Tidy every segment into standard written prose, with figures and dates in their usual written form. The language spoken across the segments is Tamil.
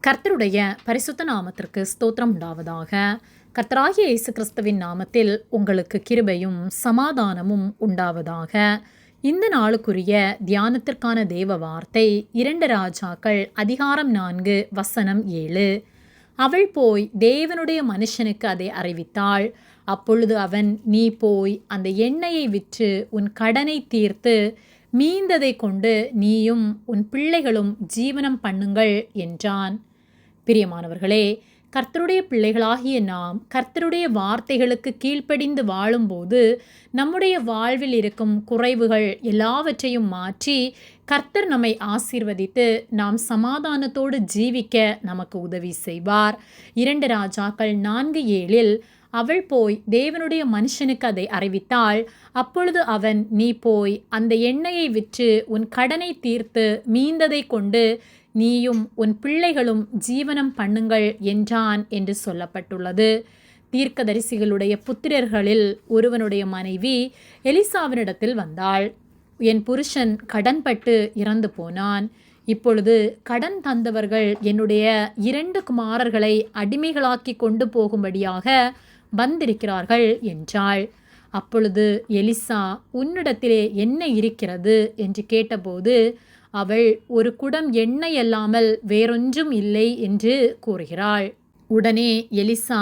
கர்த்தருடைய பரிசுத்த நாமத்திற்கு ஸ்தோத்திரம் உண்டாவதாக. கர்த்தராகிய இயேசு கிறிஸ்துவின் நாமத்தில் உங்களுக்கு கிருபையும் சமாதானமும் உண்டாவதாக. இந்த நாளுக்குரிய தியானத்திற்கான தேவ வார்த்தை 2 ராஜாக்கள் அதிகாரம் 4 வசனம் 7. அவள் போய் தேவனுடைய மனுஷனுக்கு அதை அறிவித்தாள். அப்பொழுது அவன், நீ போய் அந்த எண்ணெயை விற்று உன் கடனை தீர்த்து மீந்ததை கொண்டு நீயும் உன் பிள்ளைகளும் ஜீவனம் பண்ணுங்கள் என்றான். பிரியமானவர்களே, கர்த்தருடைய பிள்ளைகளாகிய நாம் கர்த்தருடைய வார்த்தைகளுக்கு கீழ்ப்படிந்து வாழும்போது நம்முடைய வாழ்வில் இருக்கும் குறைவுகள் எல்லாவற்றையும் மாற்றி கர்த்தர் நம்மை ஆசீர்வதித்து நாம் சமாதானத்தோடு ஜீவிக்க நமக்கு உதவி செய்வார். 2 ராஜாக்கள் 4:7 அவள் போய் தேவனுடைய மனுஷனுக்கு அதை அறிவித்தாள். அப்பொழுது அவன், நீ போய் அந்த எண்ணெயை விற்று உன் கடனை தீர்த்து மீந்ததை கொண்டு நீயும் உன் பிள்ளைகளும் ஜீவனம் பண்ணுங்கள் என்றான் என்று சொல்லப்பட்டுள்ளது. தீர்க்கதரிசிகளுடைய புத்திரர்களில் ஒருவனுடைய மனைவி எலிசாவினிடத்தில் வந்தாள். என் புருஷன் கடன்பட்டு இறந்து போனான். இப்பொழுது கடன் தந்தவர்கள் என்னுடைய 2 குமாரர்களை அடிமைகளாக்கி கொண்டு போகும்படியாக வந்திருக்கிறார்கள் என்றாள். அப்பொழுது எலிசா, உன்னிடத்திலே என்ன இருக்கிறது என்று கேட்டபோது அவள், ஒரு குடம் எண்ணெய் அல்லாமல் வேறொன்றும் இல்லை என்று கூறுகிறாள். உடனே எலிசா,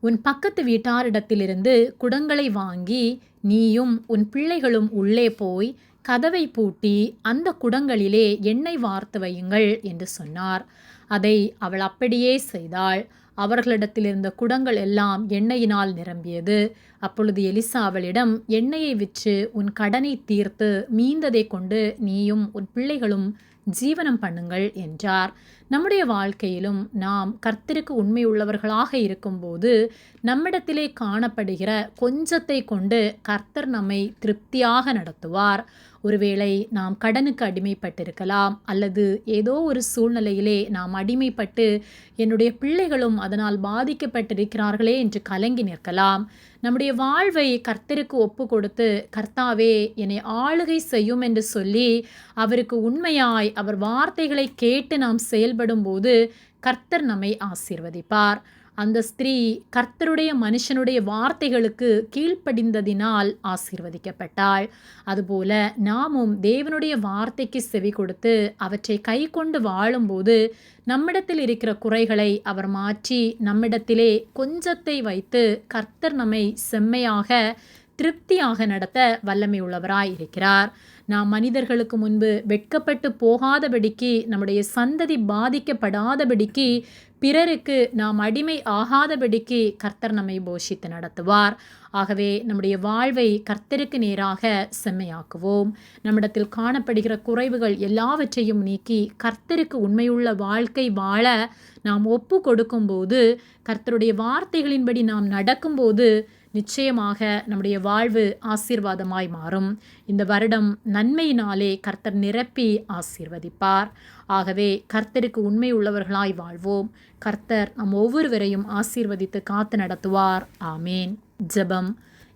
உன் பக்கத்து வீட்டாரிடத்திலிருந்து குடங்களை வாங்கி நீயும் உன் பிள்ளைகளும் உள்ளே போய் கதவை பூட்டி அந்த குடங்களிலே எண்ணெய் வார்த்து வையுங்கள் என்று சொன்னார். அதை அவள் அப்படியே செய்தாள். அவர்களிடத்திலிருந்த குடங்கள் எல்லாம் எண்ணெயினால் நிரம்பியது. அப்பொழுது எலிசா அவளிடம், எண்ணெயை விற்று உன் கடனை தீர்த்து மீந்ததை கொண்டு நீயும் உன் பிள்ளைகளும் ஜீவனம் பண்ணுங்கள் என்றார். நம்முடைய வாழ்க்கையிலும் நாம் கர்த்தருக்கு உண்மை உள்ளவர்களாக இருக்கும்போது நம்மிடத்திலே காணப்படுகிற கொஞ்சத்தை கொண்டு கர்த்தர் நம்மை திருப்தியாக நடத்துவார். ஒருவேளை நாம் கடனுக்கு அடிமைப்பட்டிருக்கலாம், அல்லது ஏதோ ஒரு சூழ்நிலையிலே நாம் அடிமைப்பட்டு என்னுடைய பிள்ளைகளும் அதனால் பாதிக்கப்பட்டிருக்கிறார்களே என்று கலங்கி நிற்கலாம். நம்முடைய வாழ்வை கர்த்தருக்கு ஒப்பு கொடுத்து, கர்த்தாவே என்னை ஆளுகை செய்யும் என்று சொல்லி அவருக்கு உண்மையாய் அவர் வார்த்தைகளை கேட்டு நாம் செயல்படும் போது கர்த்தர் நம்மை ஆசீர்வதிப்பார். அந்த ஸ்திரீ கர்த்தருடைய மனுஷனுடைய வார்த்தைகளுக்கு கீழ்ப்படிந்ததினால் ஆசீர்வதிக்கப்பட்டாள். அதுபோல நாமும் தேவனுடைய வார்த்தைக்கு செவி கொடுத்து அவற்றை கை கொண்டு வாழும்போது நம்மிடத்தில் இருக்கிற குறைகளை அவர் மாற்றி நம்மிடத்திலே கொஞ்சத்தை வைத்து கர்த்தர் நம்மை செம்மையாக திருப்தியாக நடத்த வல்லமை உள்ளவராய் இருக்கிறார். நாம் மனிதர்களுக்கு முன்பு வெட்கப்பட்டு போகாதபடிக்கு, நம்முடைய சந்ததி பாதிக்கப்படாதபடிக்கு, பிறருக்கு நாம் அடிமை ஆகாதபடிக்கு கர்த்தர் நம்மை போஷித்து நடத்துவார். ஆகவே நம்முடைய வாழ்வை கர்த்தருக்கு நேராக செம்மையாக்குவோம். நம்மிடத்தில் காணப்படுகிற குறைவுகள் எல்லாவற்றையும் நீக்கி கர்த்தருக்கு உண்மையுள்ள வாழ்க்கை வாழ நாம் ஒப்பு கொடுக்கும்போது, கர்த்தருடைய வார்த்தைகளின்படி நாம் நடக்கும்போது நிச்சயமாக நம்முடைய வாழ்வு ஆசீர்வாதமாய் மாறும். இந்த வருடம் நன்மையினாலே கர்த்தர் நிரப்பி ஆசீர்வதிப்பார். ஆகவே கர்த்தருக்கு உண்மை உள்ளவர்களாய் வாழ்வோம். கர்த்தர் நம் ஒவ்வொருவரையும் ஆசீர்வதித்து காத்து நடத்துவார். ஆமேன். ஜெபம்.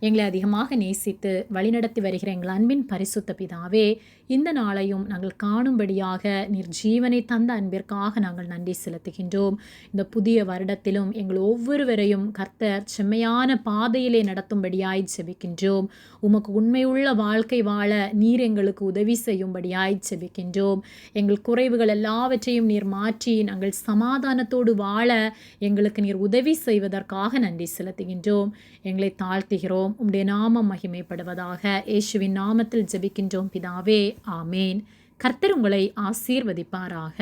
எங்களை அதிகமாக நேசித்து வழிநடத்தி வருகிற எங்கள் அன்பின் பரிசுத்த பிதாவே, இந்த நாளையும் நாங்கள் காணும்படியாக நீர் ஜீவனை தந்த அன்பிற்காக நாங்கள் நன்றி செலுத்துகின்றோம். இந்த புதிய வருடத்திலும் எங்கள் ஒவ்வொருவரையும் கர்த்தர் செம்மையான பாதையிலே நடத்தும்படியாய் ஜெபிக்கின்றோம். உமக்கு உண்மையுள்ள வாழ்க்கை வாழ நீர் எங்களுக்கு உதவி செய்யும்படியாய் ஜெபிக்கின்றோம். எங்கள் குறைவுகள் எல்லாவற்றையும் நீர் மாற்றி நாங்கள் சமாதானத்தோடு வாழ எங்களுக்கு நீர் உதவி செய்வதற்காக நன்றி செலுத்துகின்றோம். எங்களை தாழ்த்துகிறோம். உம்முடைய நாமம் மகிமைப்படுவதாக. இயேசுவின் நாமத்தில் ஜெபிக்கின்றோம் பிதாவே. ஆமேன். கர்த்தர் உங்களை ஆசீர்வதிப்பாராக.